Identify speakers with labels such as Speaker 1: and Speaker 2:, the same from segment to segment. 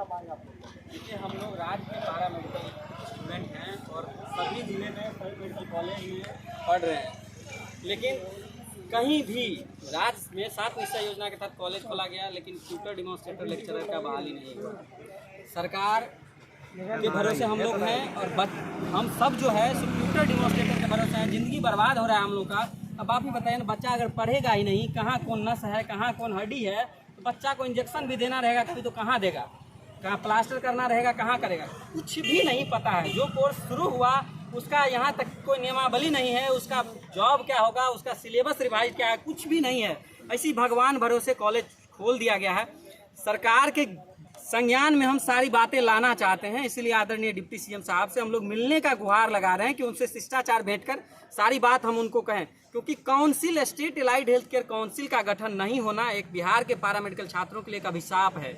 Speaker 1: देखिए, हम लोग राज्य के पारा मेडिकल स्टूडेंट हैं और सभी जिले में सभी मेडिकल कॉलेज में पढ़ रहे हैं, लेकिन कहीं भी राज्य में 7 निश्चय योजना के तहत कॉलेज खोला गया, लेकिन ट्यूटर डेमोन्स्ट्रेटर लेक्चरर का बहाली नहीं हुआ। सरकार के भरोसे हम लोग हैं और हम सब जो है सिर्फ ट्यूटर डेमोन्स्ट्रेटर के भरोसे हैं। ज़िंदगी बर्बाद हो रहा है हम लोग का। अब आप ही बताइए ना, बच्चा अगर पढ़ेगा ही नहीं, कहाँ कौन नस है, कहाँ कौन हड्डी है, तो बच्चा को इंजेक्शन भी देना रहेगा कभी तो कहाँ देगा, कहाँ प्लास्टर करना रहेगा, कहाँ करेगा, कुछ भी नहीं पता है। जो कोर्स शुरू हुआ उसका यहाँ तक कोई नियमावली नहीं है, उसका जॉब क्या होगा, उसका सिलेबस रिवाइज क्या है, कुछ भी नहीं है। ऐसी भगवान भरोसे कॉलेज खोल दिया गया है। सरकार के संज्ञान में हम सारी बातें लाना चाहते हैं, इसलिए आदरणीय डिप्टी सीएम साहब से हम लोग मिलने का गुहार लगा रहे हैं कि उनसे शिष्टाचार भेंट कर सारी बात हम उनको कहें, क्योंकि council, state allied health care council का गठन नहीं होना एक बिहार के पैरामेडिकल छात्रों के लिए एक अभिशाप है।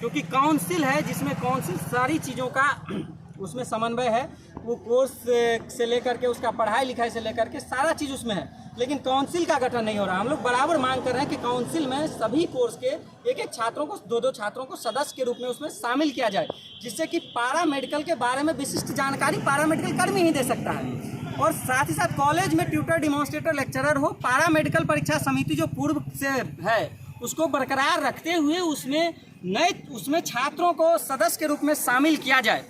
Speaker 1: क्योंकि काउंसिल है जिसमें काउंसिल सारी चीज़ों का उसमें समन्वय है, वो कोर्स से लेकर के उसका पढ़ाई लिखाई से लेकर के सारा चीज़ उसमें है, लेकिन काउंसिल का गठन नहीं हो रहा। हम लोग बराबर मांग कर रहे हैं कि काउंसिल में सभी कोर्स के एक छात्रों को, 2 छात्रों को सदस्य के रूप में उसमें शामिल किया जाए, जिससे कि पारा मेडिकल के बारे में विशिष्ट जानकारी पारा मेडिकल कर्मी ही दे सकता है। और साथ ही साथ कॉलेज में ट्यूटर डेमोन्स्ट्रेटर लेक्चरर हो। पारा मेडिकल परीक्षा समिति जो पूर्व से है उसको बरकरार रखते हुए उसमें छात्रों को सदस्य के रूप में शामिल किया जाए।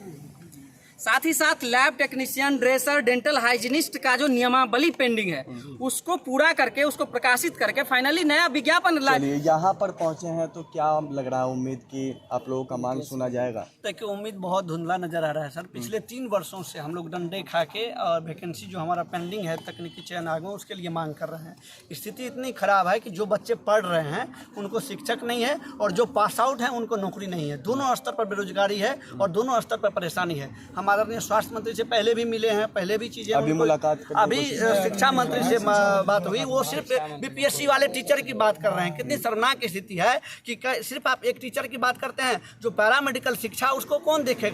Speaker 1: साथ ही साथ lab technician, dresser, dental hygienist का जो नियमावली पेंडिंग है उसको पूरा करके, उसको प्रकाशित करके फाइनली नया विज्ञापन
Speaker 2: चलिए, यहाँ पर पहुँचे हैं तो क्या लग रहा है, उम्मीद कि आप लोगों का मांग सुना जाएगा?
Speaker 3: देखिए, उम्मीद बहुत धुंधला नजर आ रहा है सर। पिछले 3 वर्षों से हम लोग डंडे खा के और वैकेंसी जो हमारा पेंडिंग है तकनीकी चयन आयोग में, उसके लिए मांग कर रहे हैं। स्थिति इतनी खराब है कि जो बच्चे पढ़ रहे हैं उनको शिक्षक नहीं है और जो पास आउट हैं उनको नौकरी नहीं है। दोनों स्तर पर बेरोजगारी है और दोनों स्तर पर परेशानी है। हम आदरणीय स्वास्थ्य मंत्री से पहले भी मिले हैं, पहले भी चीजें
Speaker 2: अभी मुलाकात,
Speaker 3: अभी शिक्षा मंत्री से बात हुई, वो सिर्फ बीपीएससी वाले टीचर की बात कर रहे हैं। कितनी शर्मनाक स्थिति है कि सिर्फ आप एक टीचर की बात करते हैं, जो पैरामेडिकल शिक्षा उसको कौन देखेगा।